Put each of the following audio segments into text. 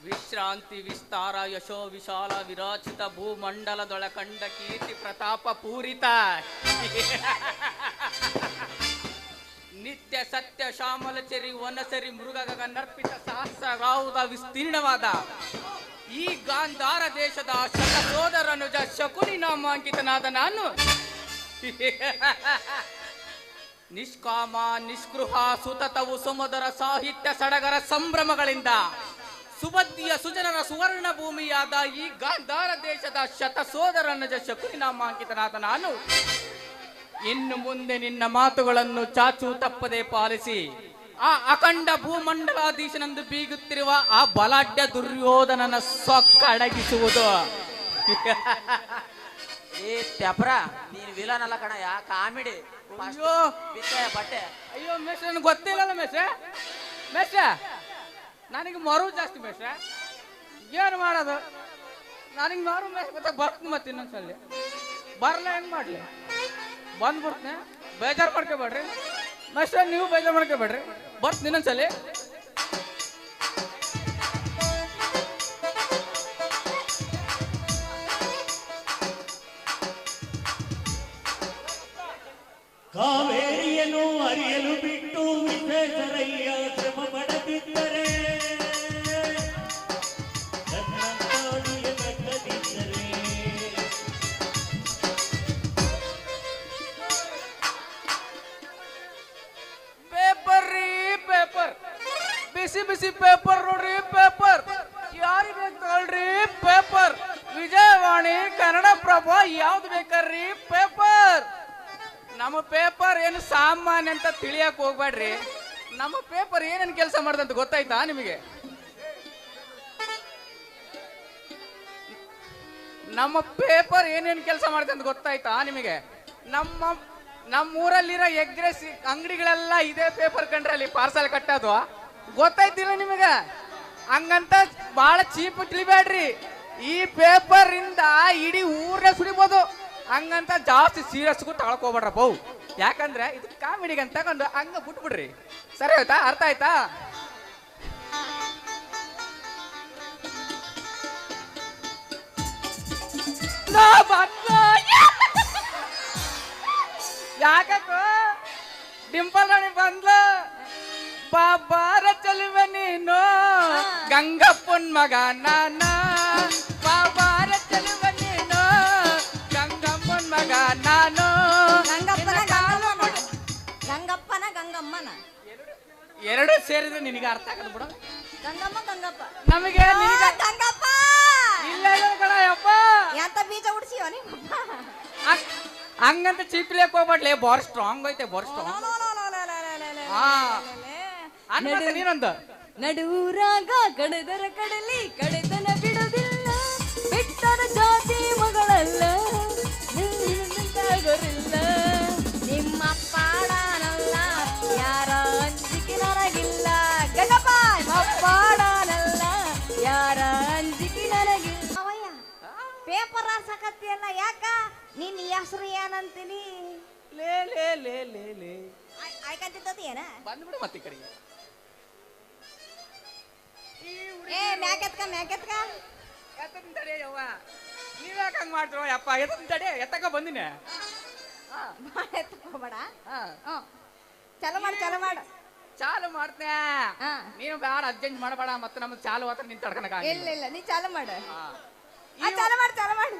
ವಿಶ್ರಾಂತಿ ವಿಸ್ತಾರ ಯಶೋ ವಿಶಾಲ ವಿರಾಚಿತ ಭೂಮಂಡಲದೊಳ ಕಂಡ ಕೀರ್ತಿ ಪ್ರತಾಪ ಪೂರಿತ ನಿತ್ಯ ಸತ್ಯ ಶ್ಯಾಮಲಚರಿ ವನಸರಿ ಮೃಗಗ ನರ್ಪಿತ ಸಹಸ್ರಾವುದ ವಿಸ್ತೀರ್ಣವಾದ ಈ ಗಾಂಧಾರ ದೇಶದ ಶತಸೋದರನುಜ ಶಕುನಿ ನಾಮಾಂಕಿತನಾದ ನಾನು ನಿಷ್ಕಾಮ ನಿಷ್ಕೃಹ ಸುತತವು ಸುಮಧುರ ಸಾಹಿತ್ಯ ಸಡಗರ ಸಂಭ್ರಮಗಳಿಂದ ಸುಬದ್ಧಿಯ ಸುಜನರ ಸುವರ್ಣ ಭೂಮಿಯಾದ ಈ ಗಾಂಧಾರ ದೇಶದ ಶತಸೋದರನುಜ ಶಕುನಿ ನಾಮಾಂಕಿತನಾದ ನಾನು ಇನ್ನು ಮುಂದೆ ನಿನ್ನ ಮಾತುಗಳನ್ನು ಚಾಚು ತಪ್ಪದೆ ಪಾಲಿಸಿ ಆ ಅಖಂಡ ಭೂಮಂಡಲಾಧೀಶನೆಂದು ಬೀಗುತ್ತಿರುವ ಆ ಬಲಾಢ್ಯ ದುರ್ಯೋಧನನ ಸೊಕ್ಕ ಅಡಗಿಸುವುದು. ಏ ತ್ಯಾಪ್ರ ನೀನ್ ವಿಲನ್ ಅಲ್ಲ ಕಣ ಯಾ ಕಾಮಿಡಿ. ಅಯ್ಯೋ ಬಟ್ಟೆ ಅಯ್ಯೋ ಮೇಷ ನನಗೆ ಗೊತ್ತಿಲ್ಲಲ್ಲ ಮೇಷ ನನಗೆ ಮರು ಜಾಸ್ತಿ ಮೇಷ ಏನು ಮಾಡೋದು ನನಗೆ ಮಾರು ಮೇಷ ಮತ್ತೆ ಬರ್ತೀನಿ ಮತ್ತೆ ಇನ್ನೊಂದ್ಸಲಿ ಬರಲ್ಲ ಹೆಂಗ್ ಮಾಡ್ಲಿ ಬಂದ್ಬಿಡ್ತೀನಿ ಬೇಜಾರು ಮಾಡ್ಕೋಬೇಡ್ರಿ ಮೇಷ ನೀವು ಬೇಜಾರು ಮಾಡ್ಕೋಬೇಡ್ರಿ ಬರ್ತೀನಿ ಇನ್ನೊಂದ್ಸಲಿ. ಕಾವೇರಿಯನ್ನು ಅರಿಯಲು ಬಿಟ್ಟು ವಿಶ್ವೇಶ್ವರಯ್ಯ ಶ್ರಮ ಪಡೆದಿದ್ದರೆ ಪೇಪರ್ ರೀ ಪೇಪರ್ ಬಿಸಿ ಬಿಸಿ ಪೇಪರ್ ನೋಡ್ರಿ ಪೇಪರ್ ಯಾರಿಗೆ ಬೇಕು ತಗೊಳ್ರಿ ಪೇಪರ್ ವಿಜಯವಾಣಿ ಕನ್ನಡಪ್ರಭ ಯಾವ್ದು ಬೇಕಾರ್ರಿ ಪೇಪರ್. ನಮ್ಮ ಪೇಪರ್ ಏನು ಸಾಮಾನ್ಯ ಅಂತ ತಿಳಿಯಕ್ ಹೋಗ್ಬೇಡ್ರಿ. ನಮ್ಮ ಪೇಪರ್ ಏನೇನು ಕೆಲಸ ಮಾಡ್ದಂತ ಗೊತ್ತಾಯ್ತಾ ನಿಮಗೆ? ನಮ್ಮ ಪೇಪರ್ ಏನೇನು ಕೆಲಸ ಮಾಡುತ್ತೆ ಅಂತ ಗೊತ್ತಾಯ್ತಾ ನಿಮಗೆ? ನಮ್ಮೂರಲ್ಲಿರೋ ಎಗ್ ರೈಸ್ ಅಂಗಡಿಗಳೆಲ್ಲ ಇದೇ ಪೇಪರ್ ಕಂಡ್ರೆ ಅಲ್ಲಿ ಪಾರ್ಸಲ್ ಕಟ್ಟೋದು ಗೊತ್ತಾಯ್ತಿಲ್ಲ ನಿಮಗೆ? ಹಂಗಂತ ಬಹಳ ಚೀಪ್ ತಿಳಿಬೇಡ್ರಿ. ಈ ಪೇಪರ್ ಇಂದ ಇಡೀ ಊರೇ ಸುಡಿಬೋದು. ಹಂಗಂತ ಜಾಸ್ತಿ ಸೀರಿಯಸ್ಗೂ ತಗೊಳ್ಕೋಬೇಡ್ರ ಬೌ. ಯಾಕಂದ್ರೆ ಇದು ಕಾಮಿಡಿಗೆ ಅಂತ ತಗೊಂಡು ಹಂಗ ಬಿಟ್ಬಿಡ್ರಿ. ಸರಿ ಆಯ್ತಾ? ಅರ್ಥ ಆಯ್ತಾ? ಯಾಕೋ ಡಿಂಪಲ್ ರಾಣಿ ಬಂದ್ಲ ಬಾಬಾರ ಚಲುವೆ ನೀನು ಗಂಗಪ್ಪನ್ ಮಗ ನಾನ ಬಾಬಾರ ಚಲುವೆ ನೀನು ಗಂಗಮ್ಮನ್ ಮಗ ನಾನು. ಗಂಗಪ್ಪನ ಗಂಗಮ್ಮನ ಎರಡು ಸೇರಿದ್ರೆ ನಿನಗೆ ಅರ್ಥ ಆಗದು ಬಿಡ. ಗಂಗಮ್ಮ ಗಂಗಪ್ಪ ನಮಗೆ ಗಂಗಪ್ಪ ಇಲ್ಲ ಕಣಪ್ಪ ಎಂತ ಬೀಜ ಉಡ್ಸಿವ ಹಂಗಂತ ಚಿಪ್ಲಿಯಕ್ ಹೋಗ್ಬಾಡ್ಲಿ. ಬಾರ್ ಸ್ಟ್ರಾಂಗ್ ಐತೆ ಬಾರ್ ಸ್ಟ್ರಾಂಗ್. ನೀನೊಂದು ನಡೂರಾಗ ಕಡೆದರ ಕಡಲಿ ಕಡೆದನ ಬಿಡುದಿಲ್ಲ ಬಿಟ್ಟರ ಜಾತಿ ಮಗಳಲ್ಲ ಗೊರಿಲ್ಲ ನಿಮ್ಮ ಪಾಡನಲ್ಲ ಯಾರ ಅಂಜಿಕೆ ನನಗಿಲ್ಲ. ಗಂಗಪ್ಪ ಪಾಡನಲ್ಲ ಯಾರ ಅಂಜಿಕೆ ನನಗಿಲ್ಲ. ಅವಯ್ಯ ಪೇಪರ್ ಆರ್ಸಕತ್ತಿಯಲ್ಲ ಯಾಕ? ನಿನ್ನ ಹೆಸರು ಏನಂತೀನಿ? ಲೇ ಲೇ ಲೇ ಲೇ ಲೇ ಆಯ್ಕಂತಿದ್ದದು ಏನ? ಬಂದ್ಬಿಡು ಮತ್ತೆ ಈ ಕಡೆಗೆ. ಏ ಮ್ಯಾಕೆತ್ಕ ಮ್ಯಾಕೆತ್ಕ ಎತ್ತನ್ ತಡೆ ಯವ್ವ. ನೀವ್ಯಾಕೆ ಹಂಗ ಮಾಡ್ತಿರೋ ಯಪ್ಪ? ಎತ್ತನ್ ತಡೆ ಎತ್ತಕ ಬಂದಿನಿ. ಎತ್ಕೋಬೇಡ. ಚಲೋ ಮಾಡು ಚಲೋ ಮಾಡು. ಚಾಲು ಮಾಡ್ತೇ. ನೀನು ಬೇಡ ಅರ್ಜೆಂಟ್ ಮಾಡಬೇಡ. ಮತ್ತೆ ನಮ್ಗೆ ಚಾಲು ಹತ್ರ ನಿಂತ ತಡ್ಕನಕ. ಇಲ್ಲ ಇಲ್ಲ ನೀ ಚಾಲು ಮಾಡು. ಚಾಲು ಮಾಡು ಚಾಲು ಮಾಡು.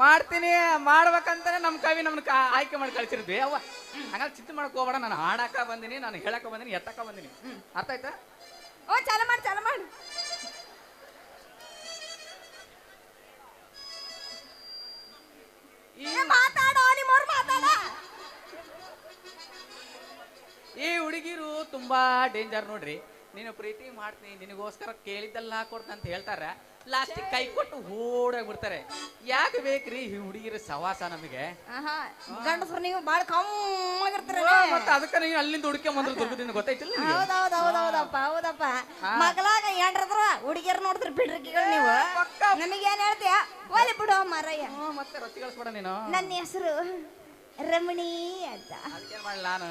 ಮಾಡ್ತೀನಿ ಮಾಡ್ಬೇಕಂತಾನೆ ನಮ್ಮ ಕವಿ ನಮ್ನ ಆಯ್ಕೆ ಮಾಡಿ ಕಳ್ಸಿರ್ದ್ವಿ ಅವ್ವ ಹಂಗಾಗಿ ಚಿಂತೆ ಮಾಡಕ್ ಹೋಗ್ಬೇಡ. ನಾನು ಹಾಡಾಕ ಬಂದಿನಿ, ನಾನು ಹೇಳಕ ಬಂದಿನಿ, ಎತ್ತಕ ಬಂದಿನಿ. ಅರ್ಥ ಆಯ್ತಾ? ಓ ಚಾಲು ಮಾಡಿ ಚಾಲು ಮಾಡಿ. ಮಾತಾಡೋ ನಿಮ್ಮವ್ರು ಮಾತಾಡ. ಈ ಹುಡುಗಿರು ತುಂಬಾ ಡೇಂಜರ್ ನೋಡ್ರಿ. ನೀನು ಪ್ರೀತಿ ಮಾಡ್ತೀನಿ, ನಿನಗೋಸ್ಕರ ಕೇಳಿದ್ದೆಲ್ಲ ಕೊಡ್ತ ಅಂತ ಹೇಳ್ತಾರ, ಲಾಸ್ಟಿಗೆ ಕೈ ಕೊಟ್ಟು ಓಡಾಗ್ಬಿಡ್ತಾರೆ. ಯಾಕೆ ಬೇಕ್ರಿ ಈ ಹುಡುಗಿರ ಸವಾಸ ನಮಗೆ? ಗಂಡಸ್ರು ನೀವು ಬಾಳ ಕಮ್ಮಾಗಿರ್ತೀರ. ಮತ್ತೆ ಅದಕ್ಕೆ ನೀವು ಅಲ್ಲಿಂದ ಹುಡುಕೆ ಬಂದ್ರೆ ದುರ್ಗದಿಂದ ಗೊತ್ತಾಯ್ತಿಲ್ಲ? ಹೌದೌದೌದೌದಪ್ಪ ಹೌದಪ್ಪ. ಮಗಲಾಗ ಏನ್ರದ್ರ ಹುಡುಗಿಯರ್ ನೋಡಿದ್ರ ಬಿಡ್ರಿಕಿಗಳು ನೀವು. ನಮಗೇನ್ ಹೇಳ್ತೀಯ? ಒಲಿ ಬಿಡು ಮಾರಯ್ಯ. ಮತ್ತೆ ರೊಚ್ಚಿಗಳಿಸ್ಬೇಡ ನೀನು. ನನ್ನ ಹೆಸರು ರಮಣಿ ಅಂತ. ಅದಕ್ಕೇನ್ ಮಾಡಲ್ಲ ನಾನು.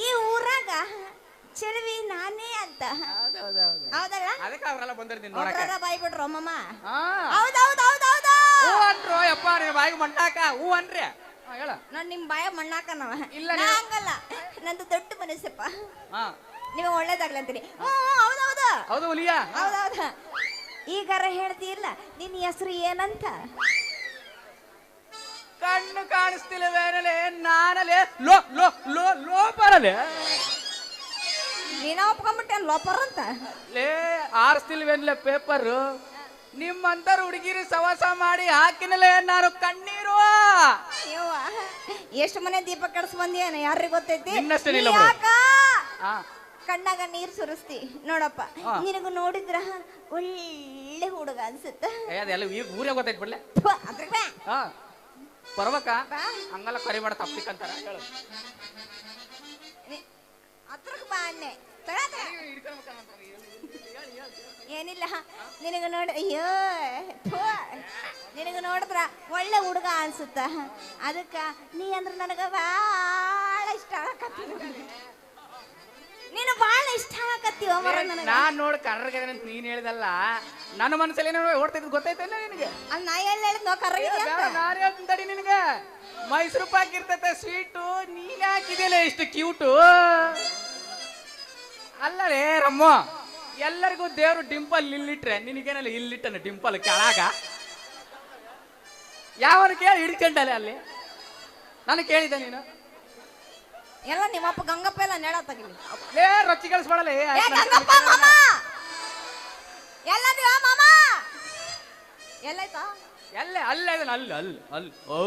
ಈ ಊರಾಗ ಚೆಲುವಿ ನಾನೇ ಅಂತ. ಹೌದಲ್ಲ? ಅದಕ್ಕೆ ಅವರೆಲ್ಲ ಬಂದಿರ್ತೀನಿ ನೋಡಕ್ಕೆ. ಅವ್ರೆಲ್ಲ ಬಾಯ್ ಬಿಡ್ರು ಮಮ್ಮ. ಹಾ ಹೌದೌದೌದೌದು. ಹೂ ಅನ್ರೋ ಯಪ್ಪ, ನಿನ್ನ ಬಾಯಿಗೆ ಮಣ್ಣಾಕ ಹೂ ಅನ್ರಿ. ಹೇಳ. ನಾನ್ ನಿಮ್ ಬಾಯ ಮಣ್ಣಾಕನವ. ಇಲ್ಲ ನಾ ಹಂಗಲ್ಲ, ನಂದು ದೊಡ್ಡ ಮನಸ್ಸಪ್ಪ. ಹಾ ನೀವು ಒಳ್ಳೇದಾಗ್ಲಿ ಅಂತೀನಿ. ಹೌದೌದು ಹೌದು ಹುಲಿಯಾ. ಹೌದೌದ. ಈಗಾರ ಹೇಳ್ತೀಲ್ಲ ನಿನ್ನ ಹೆಸರು ಏನಂತ? ಕಣ್ಣು ಕಾಣಿಸ್ತಿಲ್ಲವೇನಲೆ ನಾನಲೆ ಲೋ ಲೋ ಲೋ ಲೋಪರಲೆ. ನೀನ ಒಪ್ಕೊಂಡ್ಬಿಟ್ಟೆ ಲೋಪರ್ ಅಂತ. ಲೇ ಆರಿಸ್ತಿಲ್ವೇನ್ಲೆ ಪೇಪರ್? ನಿಮ್ಮಂತರ ಹುಡುಗಿರಿ ಸವಾಸ ಮಾಡಿ ಹಾಕಿನಲೇ ನಾನು ಕಣ್ಣೀರು. ಯವ್ವ ಎಷ್ಟು ಮನೆ ದೀಪ ಕೆಡ್ಸ್ ಬಂದಿಯೇನ ಯಾರಿಗೆ ಗೊತ್ತೈತಿ? ನಿನ್ನಷ್ಟೇನಿಲ್ಲ ಯಾಕ ಹಾ ಕಣ್ಣಾಗ ನೀರ್ ಸುರಿಸ್ತಿ ನೋಡಪ್ಪ. ನಿನಗ ನೋಡಿದ್ರ ಒಳ್ಳೆ ಹುಡುಗ ಅನ್ಸುತ್ತ. ಅದೆಲ್ಲ ಈಗ ಊರೇ ಗೊತ್ತೈತ್ ಬಿಡ್ಲೆ. ಅದ್ರ ಬಾ ಹಾ ಬರ್ಬೇಕ ಹಂಗಲ್ಲ ಕರಿ ಮಾಡ ತಪ್ಪಿಕಂತಾರ. ಹೇಳು. ಅದ್ರಕ್ ಬಾ ಅನ್ನೆ. ಏನಿಲ್ಲ ನಿನಗ ನೋಡ ಅಯ್ಯೋ ನಿನಗ ನೋಡಿದ್ರ ಒಳ್ಳೆ ಹುಡುಗ ಅನ್ಸುತ್ತ. ಅದಕ್ಕ ನೀ ಅಂದ್ರ ನನಗ ಬಾಳ ಇಷ್ಟ ಆಗಕತ್ತಿ. ನೀನು ಬಾಳ ಇಷ್ಟ ಆಗಕತ್ತೀವ ಮರ ನನಗ. ನಾನ್ ನೋಡ್ ಕರ್ರಗದೇನೆ ಅಂತ ನೀನ್ ಹೇಳಿದಲ್ಲ, ನನ್ನ ಮನಸ್ಸಲ್ಲಿ ಏನೋ ಓಡ್ತೈದ್ ಗೊತ್ತೈತಲ್ಲ ನಿನಗೆ? ಅಲ್ಲಿ ನಾ ಎಲ್ಲಿ ಹೇಳಿದ್ನೋ ಕರ್ರಗಿದ್ಯ ಅಂತ. ನಾನು ಹೇಳ್ತೀನಿ ತಡಿ ನಿನಗೆ. ಮೈಸೂರು ಪಾಕ್ ಇರ್ತೈತೆ ಸ್ವೀಟು, ನೀನ್ ಹಾಕಿದೆಯಲ್ಲ ಇಷ್ಟು ಕ್ಯೂಟು. ಅಲ್ಲರೇ ರಮ್ಮ, ಎಲ್ಲರಿಗೂ ದೇವ್ರು ಡಿಂಪಲ್ ಇಲ್ಲಿಟ್ರೆ ನಿನಗೇನಲ್ಲ ಇಲ್ಲಿಟ್ಟನ ಡಿಂಪಲ್ ಕೆಳಗ. ಯಾವನು ಕೇಳಿ ಹಿಡ್ಕೊಂಡಲ್ಲ ಅಲ್ಲಿ? ನಾನು ಕೇಳಿದ್ದೆ ನೀನು ಎಲ್ಲ ನಿಮ್ಮಪ್ಪ ಗಂಗಪ್ಪ ಎಲ್ಲ ನೆಡ ತಗಲಿ. ಲೇ ರೊಚ್ಚಿ ಕಳಿಸ್ಬೇಡಲ್ಲ. ಗಂಗಪ್ಪ ಮಾಮ ಎಲ್ಲದಿವ ಮಾಮ ಎಲ್ಲಾಯ್ತಾ? ಎಲ್ಲೇ ಅಲ್ಲೇ ಅದನ್ನ ಅಲ್ಲಿ ಅಲ್ಲಿ ಅಲ್ಲಿ ಓ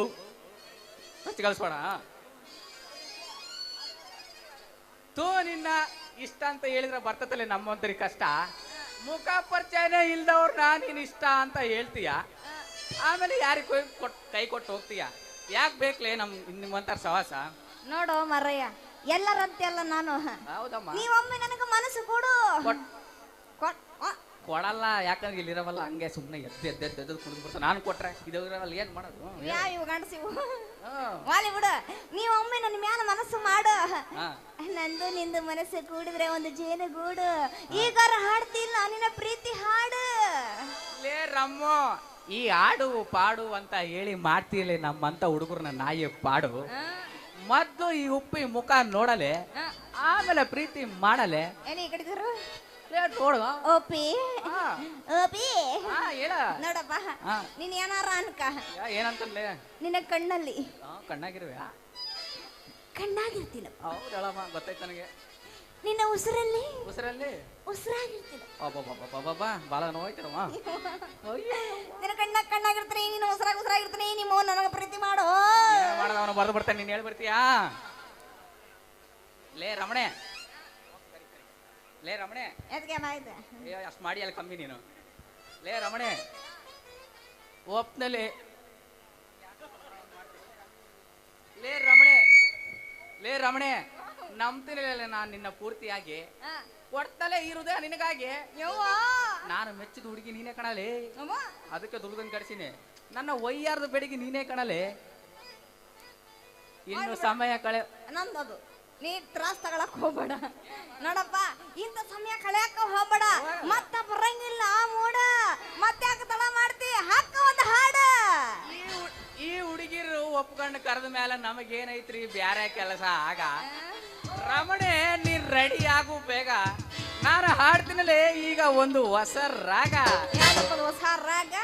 ರೊಚ್ಚಿ ಕಳಿಸ್ಬೇಡ. ತೂ ನಿನ್ನ ಇಷ್ಟ ಅಂತ ಹೇಳಿದ್ರೆ ಬರ್ತತಲ್ಲ ನಮ್ಮಂತರಿ ಕಷ್ಟ. ಮುಖ ಪರಿಚಯನೇ ಇಲ್ದವ್ರ ನೀನ್ ಇಷ್ಟ ಅಂತ ಹೇಳ್ತೀಯ, ಆಮೇಲೆ ಯಾರಿಗೆ ಕೈ ಕೊಟ್ಟು ಹೋಗ್ತೀಯ. ಯಾಕೆ ಬೇಕ್ಲೇ ನಿಮ್ಮಂತಾರ ಸವಾಸ? ನೋಡು ಮರಯ್ಯ, ಎಲ್ಲರಂತೆಲ್ಲ ನಾನು. ಹೌದಮ್ಮ, ನೀವೊಮ್ಮೆ ನನಗೆ ಮನಸ್ಸು ಕೊಡು. ಕೊಡಲ್ಲ, ಯಾಕಂದ್ರೆ ಇಲ್ಲಿರವಲ್ಲ ಹಂಗೆ ಸುಮ್ಮನೆ ಎದ್ದು ಕುಡಿದು ಬಿಡ್ತಾರೆ. ನಾನು ಕೊಟ್ರೆ ಇದ್ರಲ್ಲಿ ಏನ್ ಮಾಡೋದು? ಯಾವ ಗಂಡಸಿವು ವಾಲಿ ಬಿಡು. ನೀವೊಮ್ಮೆ ನನ್ನ ಮ್ಯಾಲ ಮನಸ್ಸು ಮಾಡು. ನಂದು ನಿಂದು ಮನಸ್ಸು ಕೂಡಿದ್ರೆ ಒಂದು ಜೇನುಗೂಡು. ಈಗಾರ ಹಾಡ್ತಿಲ್ಲ ನಿನ್ನ ಪ್ರೀತಿ ಹಾಡು. ಲೇ ರಮ್ಮು, ಈ ಹಾಡು ಪಾಡು ಅಂತ ಹೇಳಿ ಮಾಡ್ತೀಲಿ ನಮ್ಮಂತ ಹುಡುಗರನ್ನ ನಾಯಿ ಪಾಡು. ಮೊದ್ಲು ಈ ಉಪ್ಪಿ ಮುಖ ನೋಡಲೆ, ಆಮೇಲೆ ಪ್ರೀತಿ ಮಾಡಲೆ. ಏನ್ ಈ ಕಡಿದ್ರು ನೋಡು. ಓಪಿ ಓಪಿ ಹೇಳ ನೋಡಪ್ಪ, ನೀನ್ ಏನಾರ ಅನ್ಕ ಏನಂತಲೇ ನಿನ್ನ ಕಣ್ಣಲ್ಲಿ ಕಣ್ಣಾಗಿರುವೆ ಕಣ್ಣಾಗಿರ್ತೀನಿ. ಹೌದು ಹೇಳಮ್ಮ, ಗೊತ್ತಾಯ್ತು ನನಗೆ. ನಿನ್ನ ಉಸಿರಲ್ಲಿ ಉಸಿರಲ್ಲಿ ಉಸಿರಾಗಿರ್ತೀನಿ. ಬಾಳ ನೋಯ್ತಿರಮ್ಮ. ನಿನ್ನ ಕಣ್ಣಾಗಿರ್ತೀನಿ, ನೀನು ಉಸಿರಾಗಿರ್ತೀನಿ. ನಿಮ್ಮ ನನಗ ಪ್ರೀತಿ ಮಾಡು. ಮಾಡದವನು ಬರ್ದು ಬಿಡ್ತಾನೆ, ನೀನ್ ಹೇಳ್ಬಿಡ್ತೀಯಾ? ಲೇ ರಮಣೆ, ಲೇ ರಮಣೆ, ಅಷ್ಟು ಮಾಡಿ ಅಲ್ಲಿ ಕಮ್ಮಿ ನೀನು. ಲೇ ರಮಣೆ, ಒಪ್ನಲ್ಲಿ ಲೇ ರಮಣೆ, ಲೇ ರಮಣೆ, ನಂಬ್ತೀನಿ ನಾನು ನಿನ್ನ ಪೂರ್ತಿಯಾಗಿ. ಕೊಡ್ತಲೇ ಇರುದೇ ನಿನಗಾಗಿ. ನಾನು ಮೆಚ್ಚಿದ ಹುಡುಗಿ ನೀನೇ ಕಣಲೆ, ಅದಕ್ಕೆ ದುರ್ಗನ್ ಕಡ್ಸಿನಿ. ನನ್ನ ವಯ್ಯಾರ್ದ ಬೆಡಿಗೆ ನೀನೇ ಕಣಲೆ. ಇನ್ನು ಸಮಯ ಕಳೆ ನಂದದು, ನೀ ತ್ರಾಸ್ ತಗೊಳಕ್ ಹೋಗ್ಬೇಡ. ನೋಡಪ್ಪ, ಇಂಥ ಸಮಯ ಕಳೆಯಕ್ಕ ಹೋಗ್ಬೇಡ. ಮತ್ತ ಬರಂಗಿಲ್ಲ ಮೂಡ. ಮತ್ತೆ ಯಾಕೆ ತಡ ಮಾಡ್ತಿ? ಹಾಕ ಒಂದು ಹಾಡು. ಈ ಹುಡುಗಿರು ಒಪ್ಕೊಂಡು ಕರೆದ ಮೇಲೆ ನಮಗೇನೈತ್ರಿ ಬ್ಯಾರೆ ಕೆಲಸ? ಆಗ ರಮಣೆ, ನೀನ್ ರೆಡಿ ಆಗು ಬೇಗ. ನಾನು ಹಾಡ್ತೀನಲ್ಲೇ ಈಗ ಒಂದು ಹೊಸ ರಾಗ. ಹೊಸ ರಾಗ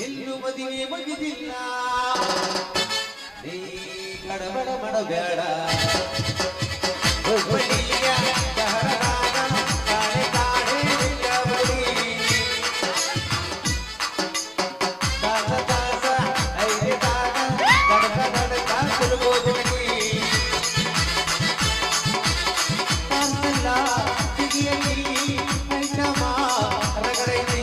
ಎಲ್ಲೂ ಮದುವೆ ಮುಗಿದಿಲ್ಲ ನೀ ಗಡಬಡ ಮಾಡಬೇಡ ಹುಬ್ಬಳ್ಳಿಯ ಶಹರದಾಗ ಕಾಣೆ ಕಾಣೆ ನಿಲ್ಲವಳಿ. ದಾಸ ದಾಸ ಐದೆದಾಗ ಗಡಕ ಗಡಕ ಸುಲಭೋಗುವಳಿ. ಕಾಂತಲ್ಲ ಸಿಗಿಯಲಿ ಐಟಮ ರಗಡೈತಿ.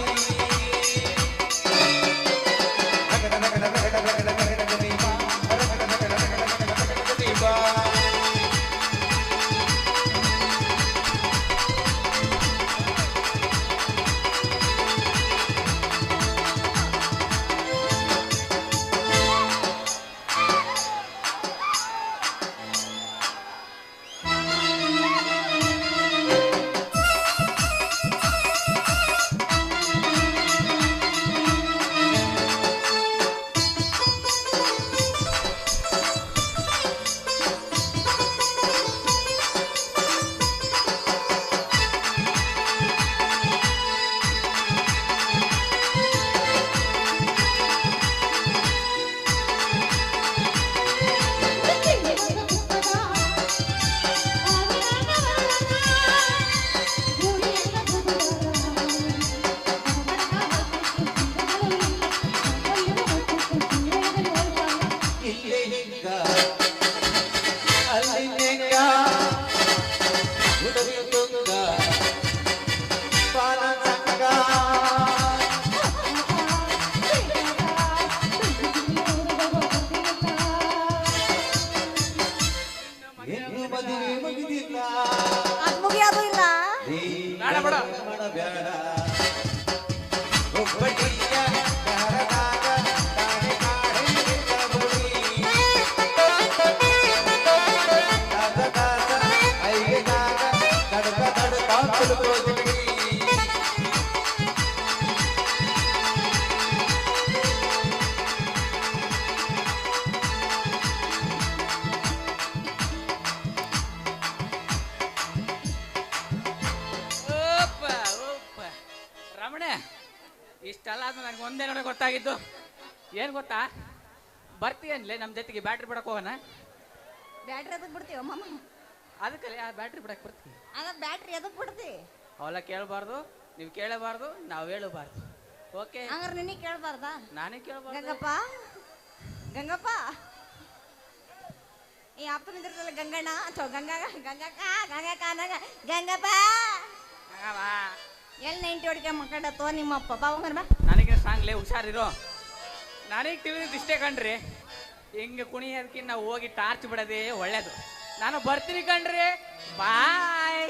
ಇಷ್ಟೆಲ್ಲ ಆದ್ಮೇಲೆ ನನಗೆ ಒಂದೇ ನೋಡಿ ಗೊತ್ತಾಗಿದ್ದು ಏನು ಗೊತ್ತಾ, ಬರ್ತೀಯನ್ಲೇ ನಮ್ಮ ಜೊತೆಗೆ ಬ್ಯಾಟ್ರಿ ಬಿಡಕ್ಕೆ ಹೋಗೋಣ. ಬ್ಯಾಟ್ರಿ ಎದಕ್ ಬಿಡ್ತೀವ ಮಾಮ? ಅದಕ್ಕಲ್ಲಿ ಆ ಬ್ಯಾಟ್ರಿ ಬಿಡಕ್ಕೆ ಬರ್ತೀವಿ. ಅದ ಬ್ಯಾಟ್ರಿ ಎದಕ್ ಬಿಡ್ತಿ? ಅವೆಲ್ಲ ಕೇಳಬಾರ್ದು, ನೀವು ಕೇಳಬಾರ್ದು, ನಾವು ಹೇಳಬಾರ್ದು. ಓಕೆ, ಹಂಗಾರೆ ನಿನಗೆ ಕೇಳಬಾರ್ದಾ? ನಾನೇ ಕೇಳಬಾರ್ದು. ಗಂಗಪ್ಪ ಗಂಗಪ್ಪ ಈ ಅಪ್ಪ ನಿಂದಿರ್ತಲ್ಲ ಗಂಗಣ್ಣ ಅಥವಾ ಗಂಗಕ್ಕ ಗಂಗಪ್ಪ ಎಲ್ಲಿ 90 ಹೊಡಿಕೆ ಮಕ್ಕಳತ್ತೋ ನಿಮ್ಮಪ್ಪ ಬಾವಂಗರ ಬಾ. ನನಗೆ ಸಾಂಗ್ಲೇ ಹುಷಾರಿರೋ. ನನಗೆ ತಿಳಿದಿದ್ದು ಇಷ್ಟೇ ಕಣ್ರಿ, ಹಿಂಗೆ ಕುಣಿಯೋದಕ್ಕಿಂತ ನಾವು ಹೋಗಿ ಟಾರ್ಚ್ ಬಿಡೋದೇ ಒಳ್ಳೇದು. ನಾನು ಬರ್ತೀನಿ ಕಣ್ರಿ, ಬಾಯ್.